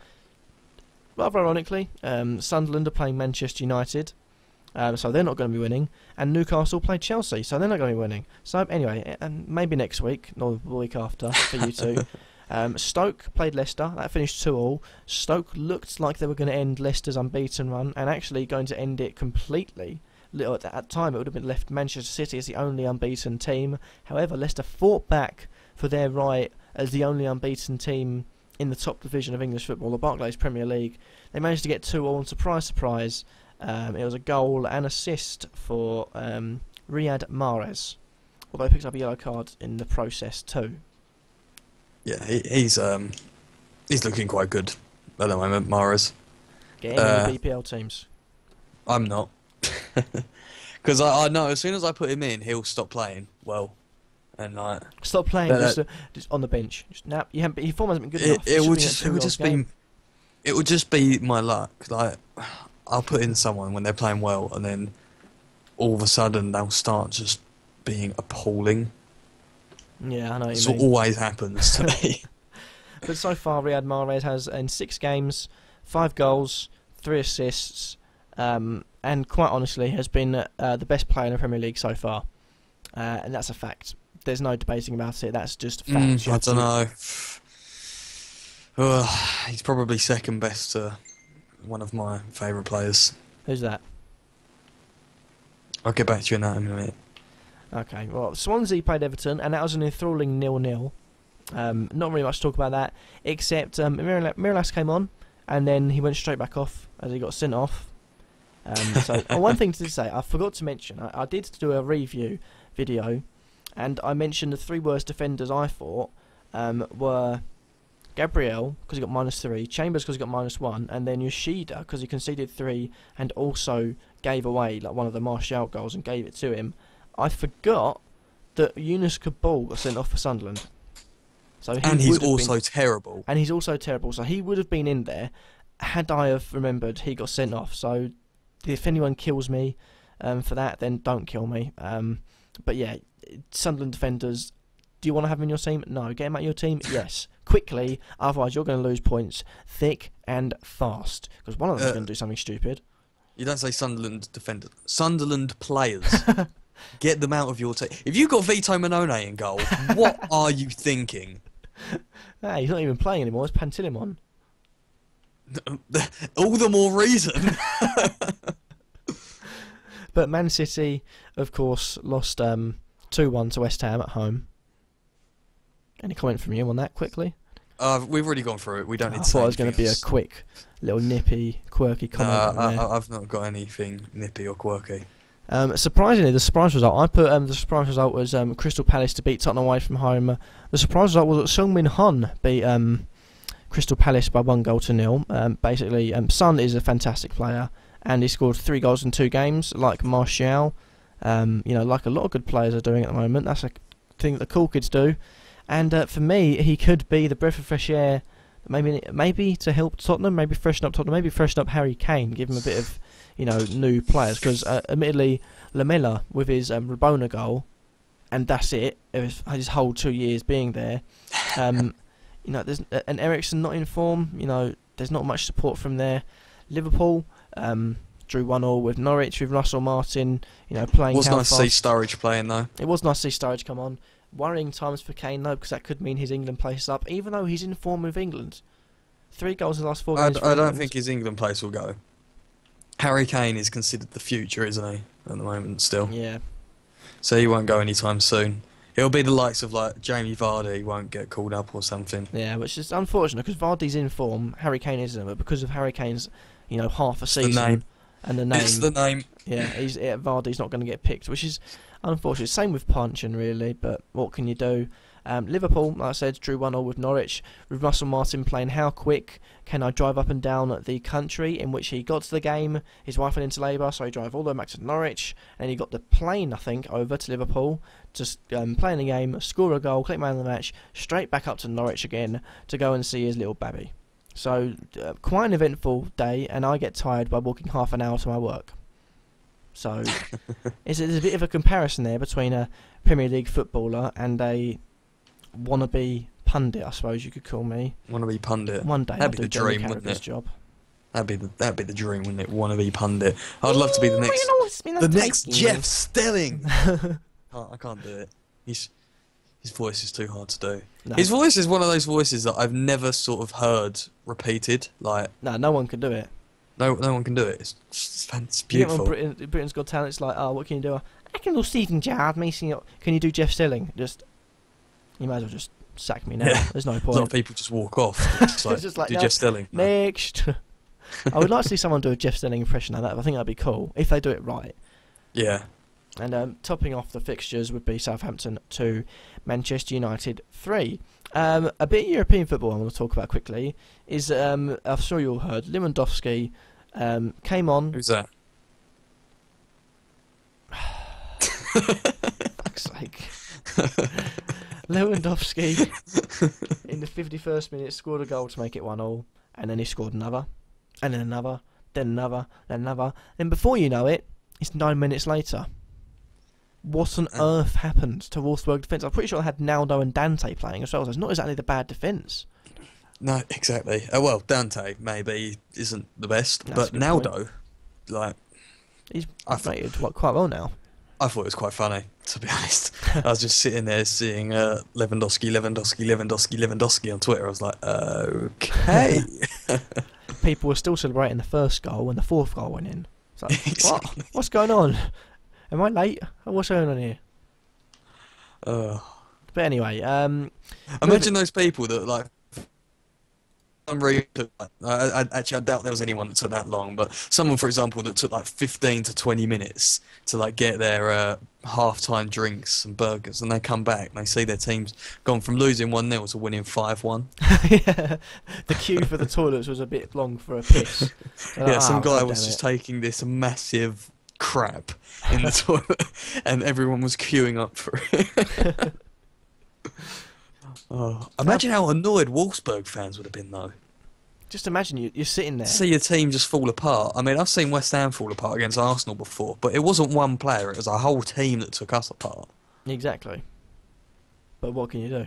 A: Rather ironically, Sunderland are playing Manchester United, so they're not going to be winning, and Newcastle play Chelsea, so they're not going to be winning. So anyway, and maybe next week, or the week after, for you two. Stoke played Leicester, that finished 2-2. Stoke looked like they were going to end Leicester's unbeaten run, and actually going to end it completely. At that time, it would have been left Manchester City as the only unbeaten team. However, Leicester fought back for their right as the only unbeaten team in the top division of English football, the Barclays Premier League. They managed to get 2-2, and surprise, it was a goal and assist for Riyad Mahrez, although he picked up a yellow card in the process too.
B: Yeah, he's looking quite good at the moment, Mahrez.
A: Get any of the BPL teams?
B: I'm not. Because I know as soon as I put him in, he'll stop playing well. And like,
A: stop playing, just on the bench. Your form hasn't been good enough.
B: It would just be my luck. Like, I'll put in someone when they're playing well, and then all of a sudden they'll start just being appalling.
A: Yeah, I know what you
B: This
A: mean.
B: always happens to me.
A: But so far, Riyad Mahrez has in 6 games, 5 goals, 3 assists, and quite honestly has been the best player in the Premier League so far, and that's a fact. There's no debating about it. That's just fact.
B: I don't know. He's probably second best to one of my favourite players.
A: Who's that?
B: I'll get back to you on that in a minute.
A: Okay, well, Swansea played Everton, and that was an enthralling 0-0. Not really much to talk about that, except Miralas came on, and then he went straight back off as he got sent off. One thing to say, I forgot to mention, I did do a review video, and I mentioned the 3 worst defenders I thought were Gabriel, because he got -3, Chambers because he got -1, and then Yoshida because he conceded 3 and also gave away like one of the Martial goals and gave it to him. I forgot that Yunus Kabul got sent off for Sunderland. So he's also
B: terrible.
A: And he's also terrible, so he would have been in there. had I have remembered, he got sent off. So if anyone kills me for that, then don't kill me. But yeah, Sunderland defenders, do you want to have them in your team? No. Get them out of your team? Yes. Quickly, otherwise you're going to lose points thick and fast. Because one of them's going to do something stupid.
B: You don't say Sunderland defenders. Sunderland players. Get them out of your team. If you've got Vito Manone in goal, what are you thinking?
A: Hey, he's not even playing anymore. It's Pantilimon.
B: All the more reason.
A: But Man City, of course, lost 2-1 to West Ham at home. Any comment from you on that, quickly?
B: We've already gone through it. We don't need
A: I
B: to say
A: thought it was going to be a
B: else.
A: quick, little nippy, quirky comment.
B: I've not got anything nippy or quirky.
A: Surprisingly, the surprise result, I put the surprise result was Crystal Palace to beat Tottenham away from home. The surprise result was that Sung Min Hun beat Crystal Palace by 1-0. Basically, Son is a fantastic player, and he scored 3 goals in 2 games, like Martial. Like a lot of good players are doing at the moment. That's a thing that the cool kids do. And for me, he could be the breath of fresh air, maybe to help Tottenham, maybe freshen up Tottenham, maybe freshen up Harry Kane, give him a bit of, new players. Because admittedly, Lamela with his Rabona goal, and that's it. His whole 2 years being there. There's and Eriksen not in form. There's not much support from there. Liverpool drew 1-1 with Norwich with Russell Martin. Playing.
B: It was nice to see Sturridge playing though.
A: It was nice to see Sturridge come on. Worrying times for Kane though, because that could mean his England place is up, even though he's in form with England. 3 goals in the last 4 games.
B: I don't think his England place will go. Harry Kane is considered the future, isn't he, at the moment still?
A: Yeah.
B: So he won't go anytime soon. It'll be the likes of like Jamie Vardy won't get called up or something.
A: Yeah, which is unfortunate because Vardy's in form, Harry Kane isn't, but because of Harry Kane's, half a season.
B: The name.
A: And the name.
B: It's the name.
A: Yeah, Vardy's not going to get picked, which is unfortunate. Same with Puncheon, really, but what can you do? Liverpool, like I said, drew 1-1 with Norwich, with Russell Martin playing how quick can I drive up and down the country in which he got to the game. His wife went into labour, so he drove all the way back to Norwich, and he got the plane, I think, over to Liverpool, just play in the game, score a goal, click man of the match, straight back up to Norwich again to go and see his little babby. So, quite an eventful day, and I get tired by walking half an hour to my work. So, there's a bit of a comparison there between a Premier League footballer and a wannabe pundit, I suppose you could call me.
B: Wannabe pundit.
A: One day
B: That'd
A: I'll
B: be
A: do
B: the dream,
A: Jamie
B: wouldn't
A: Carragher's
B: it?
A: job.
B: That'd be the dream, wouldn't it? Wannabe pundit. I'd love to be the next. The next Jeff Stelling. I can't do it. His voice is too hard to do.
A: No.
B: His voice is one of those voices that I've never sort of heard repeated. Like
A: No one can do it.
B: no one can do it. It's beautiful.
A: Britain's Got Talent. It's like, oh, what can you do? I can do Stephen Gerrard, Mason. Can you do Jeff Stelling? You might as well just sack me now.
B: Yeah.
A: There's no
B: A lot
A: point.
B: of people just walk off. It's like,
A: It's just like,
B: do
A: no,
B: Jeff Stelling.
A: Next. I would like to see someone do a Jeff Stelling impression of that. I think that'd be cool if they do it right.
B: Yeah.
A: And topping off the fixtures would be Southampton 2, Manchester United 3. A bit of European football I want to talk about quickly is, I'm sure you all heard, Lewandowski came on.
B: Who's that?
A: Fuck's sake. Lewandowski, in the 51st minute, scored a goal to make it 1-1, and then he scored another, and then another, then another, then another. Then before you know it, it's 9 minutes later. What on earth happened to Wolfsburg defence? I'm pretty sure I had Naldo and Dante playing as well, so it's not exactly the bad defence.
B: No, exactly. Well, Dante maybe isn't the best,
A: That's
B: but
A: a good
B: Naldo, like,
A: He's rated quite well now.
B: I thought it was quite funny, to be honest. I was just sitting there seeing Lewandowski on Twitter. I was like, okay.
A: People were still celebrating the first goal when the fourth goal went in. It's like,
B: Exactly.
A: What's going on? Am I late? What's going on here? But anyway,
B: imagine those people that like. Actually, I doubt there was anyone that took that long, but someone, for example, that took like 15 to 20 minutes to like get their half-time drinks and burgers, and they come back and they see their team's gone from losing 1-0 to winning 5-1.
A: yeah, the queue for the toilets was a bit long for a piss.
B: Yeah, some guy was just taking this massive crap in the toilet, and everyone was queuing up for it. Oh, imagine how annoyed Wolfsburg fans would have been, though.
A: Just imagine you're sitting there.
B: See your team just fall apart. I mean, I've seen West Ham fall apart against Arsenal before, but it wasn't one player, it was a whole team that took us apart.
A: Exactly. But what can you do?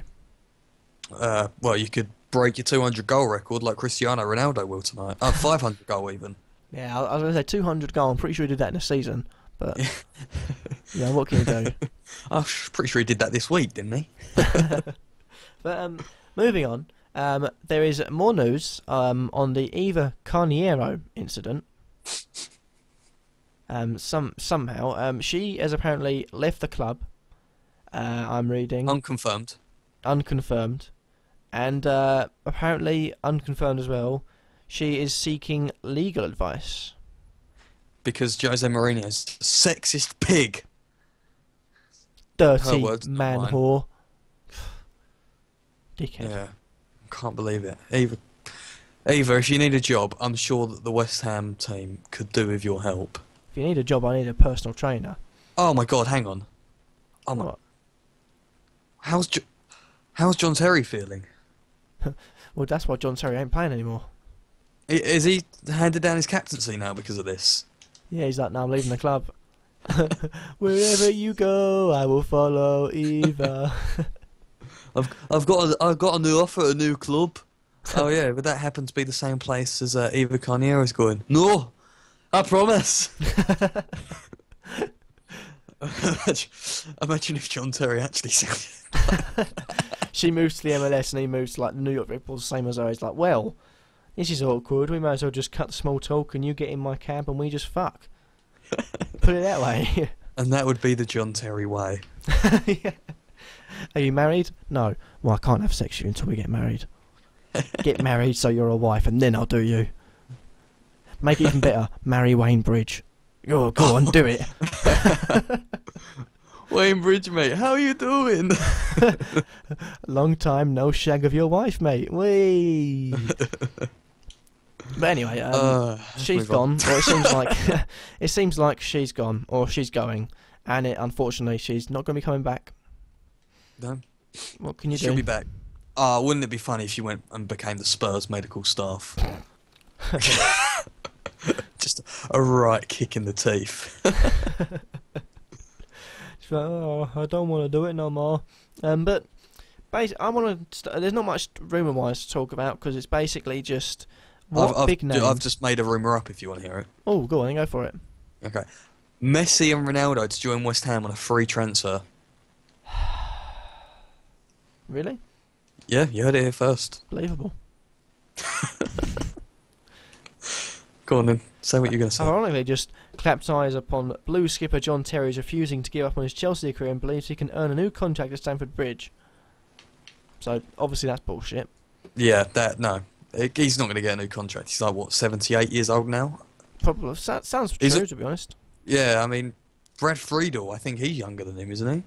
B: Well, you could break your 200 goal record like Cristiano Ronaldo will tonight. 500 goal even.
A: Yeah, I was going to say 200 goal. I'm pretty sure he did that in a season. But, yeah, what can you do?
B: I'm pretty sure he did that this week, didn't he?
A: But moving on, there is more news on the Eva Carniero incident. Somehow, she has apparently left the club. I'm reading.
B: Unconfirmed.
A: Unconfirmed. And apparently unconfirmed as well, she is seeking legal advice.
B: Because Jose Mourinho is a sexist pig.
A: Dirty
B: words, not
A: man
B: mine.
A: whore. Dickhead.
B: Yeah, can't believe it. Eva, if you need a job, I'm sure that the West Ham team could do with your help.
A: If you need a job, I need a personal trainer.
B: Oh my God, hang on. Oh my,
A: What?
B: how's John Terry feeling?
A: Well, that's why John Terry ain't playing anymore.
B: Is he handed down his captaincy now because of this?
A: Yeah, he's like, no, I'm leaving the club. Wherever you go, I will follow Eva.
B: I've got a new offer at a new club. Oh yeah, but that happened to be the same place as Eva Carniero's going. No, I promise. Imagine if John Terry actually sounded.
A: She moves to the MLS and he moves to like the New York Red Bulls, same as her. He's like, well, this is awkward. We might as well just cut the small talk and you get in my cab and we just fuck. Put it that way.
B: And that would be the John Terry way.
A: Yeah. Are you married? No. Well, I can't have sex with you until we get married. Get married so you're a wife and then I'll do you. Make it even better. Marry Wayne Bridge. Oh, go on, do it.
B: Wayne Bridge, mate, how you doing?
A: Long time no shag of your wife, mate. Whee. But anyway, she's gone. Or it seems like she's gone, or she's going, and unfortunately she's not going to be coming back.
B: No.
A: What can you do?
B: She'll be back. Wouldn't it be funny if she went and became the Spurs medical staff? Just a right kick in the teeth.
A: She's like, oh, I don't want to do it no more. But basically, I want to. There's not much rumour-wise to talk about because it's basically just big name.
B: I've just made a rumour up if you want to hear it.
A: Oh, go on, then go for it.
B: Okay. Messi and Ronaldo to join West Ham on a free transfer.
A: Really?
B: Yeah, you heard it here first.
A: Believable.
B: Go on then, say what you're going to say.
A: Ironically, just clapped eyes upon Blue skipper John Terry's refusing to give up on his Chelsea career and believes he can earn a new contract at Stamford Bridge. So, obviously that's bullshit.
B: Yeah, no. He's not going to get a new contract. He's like, what, 78 years old now?
A: Probably. Sounds true, to be honest.
B: Yeah, I mean, Brad Friedel, I think he's younger than him, isn't he?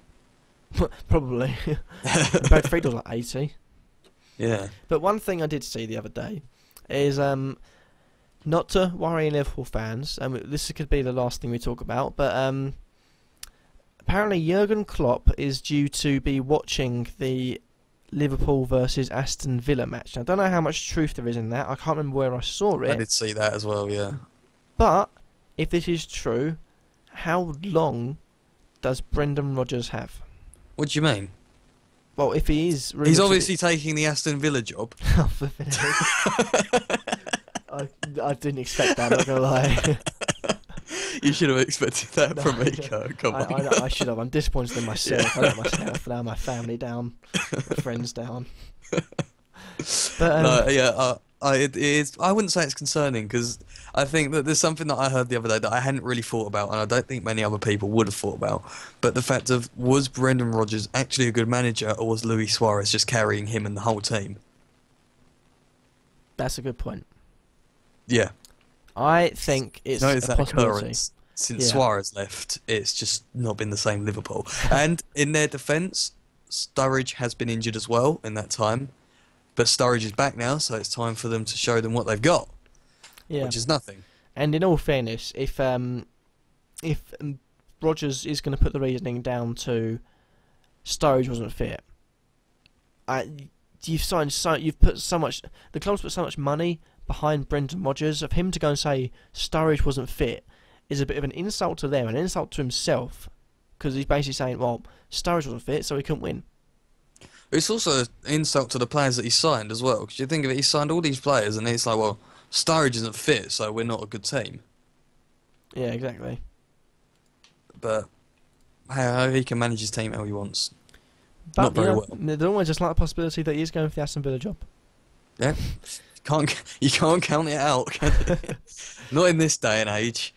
A: Probably. Brad Friedel's like 80.
B: Yeah.
A: But one thing I did see the other day is, not to worry Liverpool fans, this could be the last thing we talk about, but apparently Jurgen Klopp is due to be watching the Liverpool versus Aston Villa match. Now, I don't know how much truth there is in that. I can't remember where I saw it.
B: I did see that as well, yeah.
A: But, if this is true, how long does Brendan Rodgers have?
B: What do you mean?
A: Well, if he is...
B: He's obviously taking the Aston Villa job.
A: Oh, for I didn't expect that, I'm not going to lie.
B: You should have expected that from me, Kurt. Come on.
A: I should have. I'm disappointed in myself. I let myself down, my family down, my friends down. But,
B: no, yeah, it is. I wouldn't say it's concerning because I think that there's something that I heard the other day that I hadn't really thought about, and I don't think many other people would have thought about. But the fact of, was Brendan Rodgers actually a good manager, or was Luis Suarez just carrying him and the whole team?
A: That's a good point.
B: Yeah.
A: I think it's
B: Notice
A: a
B: that
A: possibility.
B: occurrence. Since Suarez left, it's just not been the same Liverpool. And in their defence, Sturridge has been injured as well in that time. But Sturridge is back now, so it's time for them to show them what they've got.
A: Yeah.
B: Which is nothing.
A: And in all fairness, if Rodgers is going to put the reasoning down to Sturridge wasn't fit, you've put so much. The club's put so much money behind Brendan Rodgers. Of him to go and say Sturridge wasn't fit is a bit of an insult to them, an insult to himself, because he's basically saying, well, Sturridge wasn't fit, so he couldn't win.
B: It's also an insult to the players that he signed as well, because you think of it, he signed all these players, and it's like, well, Sturridge isn't fit, so we're not a good team.
A: Yeah, exactly.
B: But how he can manage his team how he wants.
A: But,
B: Not very well.
A: There's always just like the possibility that he is going for the Aston Villa job.
B: Yeah, you can't count it out. Can you? Not in this day and age.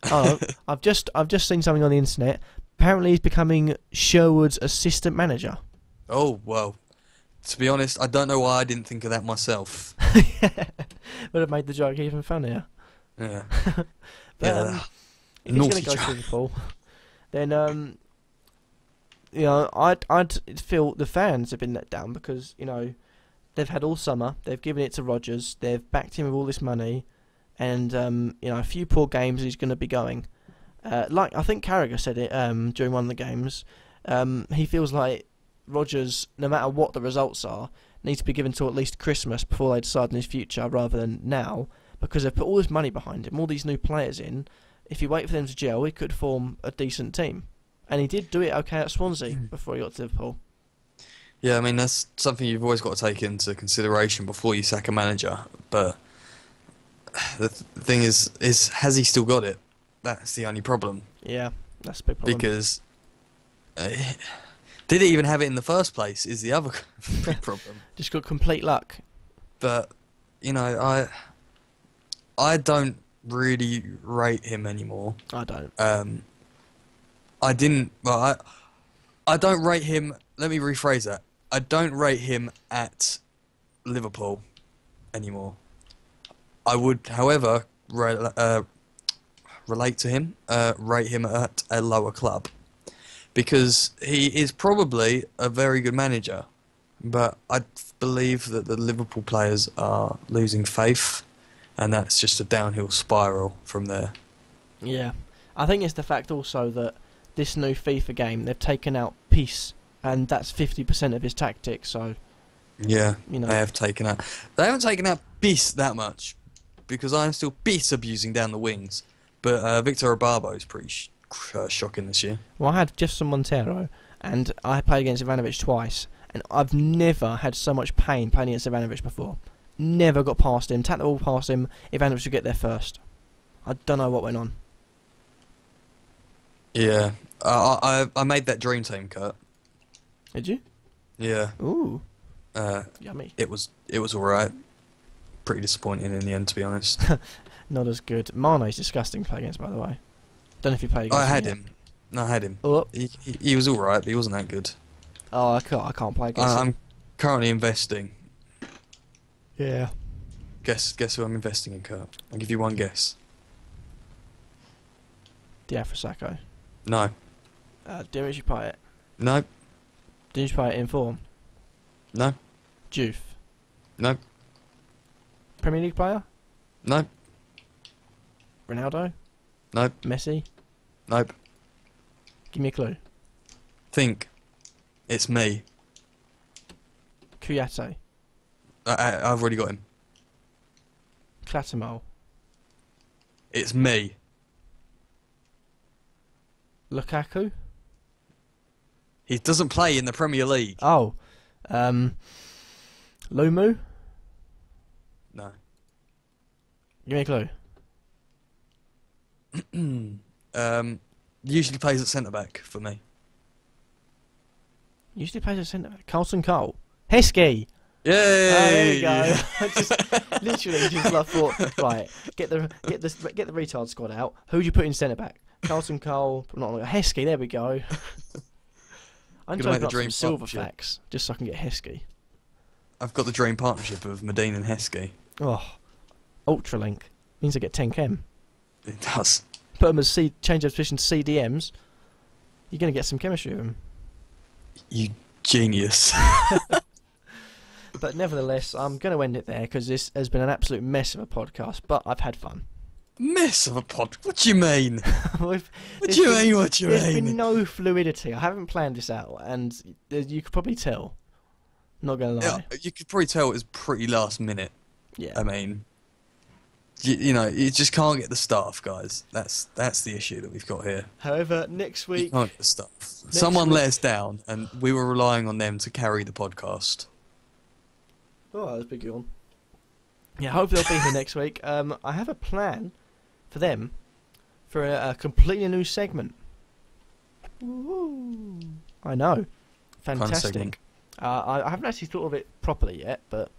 A: Oh, I've just seen something on the internet. Apparently, he's becoming Sherwood's assistant manager.
B: Oh well, to be honest, I don't know why I didn't think of that myself.
A: Would have made the joke even funnier.
B: Yeah.
A: But, if he's going to go to Liverpool, then you know, I'd feel the fans have been let down because, you know, they've had all summer, they've given it to Rodgers, they've backed him with all this money, and you know, a few poor games he's going to be going. Like I think Carragher said it during one of the games. He feels like Rodgers, no matter what the results are, needs to be given till at least Christmas before they decide on his future, rather than now, because they've put all this money behind him, all these new players in. If you wait for them to gel, he could form a decent team. And he did do it okay at Swansea before he got to Liverpool.
B: Yeah, I mean, that's something you've always got to take into consideration before you sack a manager. But the thing is, has he still got it? That's the only problem.
A: Yeah, that's a big problem.
B: Because did he even have it in the first place is the other big problem.
A: Just got complete luck.
B: But, you know, I don't really rate him anymore.
A: I don't.
B: I didn't. Well, I don't rate him. Let me rephrase that. I don't rate him at Liverpool anymore. I would, however, relate to him, rate him at a lower club, because he is probably a very good manager, but I believe that the Liverpool players are losing faith, and that's just a downhill spiral from there.
A: Yeah, I think it's the fact also that this new FIFA game, they've taken out peace, and that's 50% of his tactics. So
B: yeah,
A: you know,
B: they have taken out. They haven't taken out peace that much, because I'm still peace abusing down the wings. But Victor Obarbo is pretty shocking this year.
A: Well, I had Jefferson Montero, and I played against Ivanovic twice, and I've never had so much pain playing against Ivanovic before. Never got past him, tapped the ball past him. Ivanovic would get there first. I don't know what went on.
B: Yeah, I made that dream team, Kurt.
A: Did you?
B: Yeah.
A: Ooh. Yummy.
B: It was alright. Pretty disappointing in the end, to be honest.
A: Not as good. Mane's disgusting to play against, by the way. Don't know if you played against him.
B: I had him. No, I had him.
A: Oh.
B: He was alright, but he wasn't that good.
A: Oh, I can't play against him.
B: I'm currently investing.
A: Yeah.
B: Guess who I'm investing in, Kurt? I'll give you one guess.
A: Diafrasacco.
B: No.
A: Didn't you play it?
B: No.
A: Didn't you play it in form?
B: No.
A: Juve.
B: No.
A: Premier League player?
B: No.
A: Ronaldo?
B: Nope.
A: Messi?
B: Nope.
A: Give me a clue.
B: Think. It's me.
A: Kouyaté?
B: I've already got him.
A: Clatamol?
B: It's me.
A: Lukaku?
B: He doesn't play in the Premier League.
A: Oh. Lumu?
B: No.
A: Give me a clue.
B: Usually plays at centre back for me.
A: Usually plays at centre back. Carlton Cole. Heskey!
B: Yay!
A: There we go. Literally just like thought, right, get the retard squad out. Who'd you put in centre back? Carlton Cole, not Heskey, there we go. I'm
B: Gonna make
A: talking
B: the
A: about
B: dream
A: some silver
B: partnership.
A: facts, just so I can get Heskey.
B: I've got the dream partnership of Medine and Heskey.
A: Oh, Ultralink. Means I get 10 chem.
B: It does.
A: Put them as change their position to CDMs. You're going to get some chemistry with them.
B: You genius.
A: But nevertheless, I'm going to end it there because this has been an absolute mess of a podcast, but I've had fun.
B: Mess of a pod. What do you mean?
A: What
B: do you mean? What do you
A: There's
B: mean?
A: been no fluidity. I haven't planned this out, and you could probably tell. Not going to lie.
B: You could probably tell it was pretty last minute.
A: Yeah.
B: I mean, You know, you just can't get the staff, guys. That's the issue that we've got here.
A: However, next
B: You
A: week,
B: can't get the staff. Someone let us down, and we were relying on them to carry the podcast.
A: oh, that was a big yawn. Yeah, hopefully they'll be here next week. I have a plan for them for a completely new segment. Woo. I know,
B: Kind of
A: fantastic.
B: segment.
A: I haven't actually thought of it properly yet, but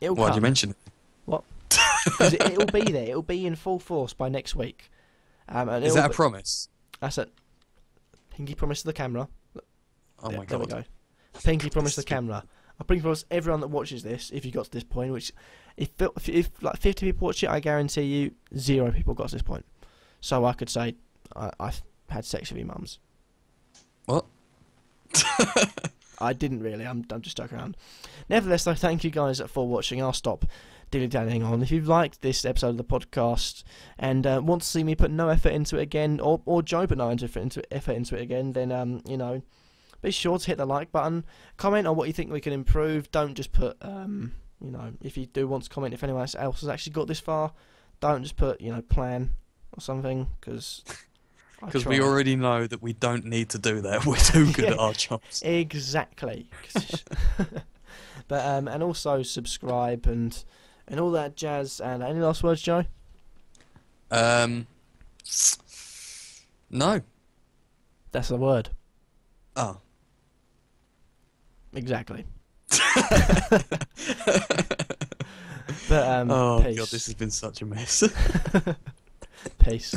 A: it'll
B: Why'd
A: come.
B: you mention it?
A: What? 'Cause it'll be there. It'll be in full force by next week. And
B: Is that a promise?
A: That's it. Pinky promise to the camera.
B: Oh my
A: There we
B: god.
A: go. Pinky promise to the camera. I pinky promise everyone that watches this, if you got to this point, which if like 50 people watch it, I guarantee you 0 people got to this point. So I could say I've had sex with your mums.
B: What?
A: I didn't really. I'm just joking around. Nevertheless, though, thank you guys for watching. I'll stop dilly-dallying on. If you've liked this episode of the podcast and want to see me put no effort into it again, or Joe put no effort into it again, then you know, be sure to hit the like button. Comment on what you think we can improve. Don't just put you know, if you do want to comment, if anyone else has actually got this far, don't just put, you know, plan or something, because
B: We already know that we don't need to do that. We're too good at our jobs.
A: Exactly. But and also subscribe and all that jazz. And any last words, Joe?
B: No.
A: That's the word.
B: Oh.
A: Exactly. But
B: Oh
A: peace.
B: god, this has been such a mess.
A: Peace.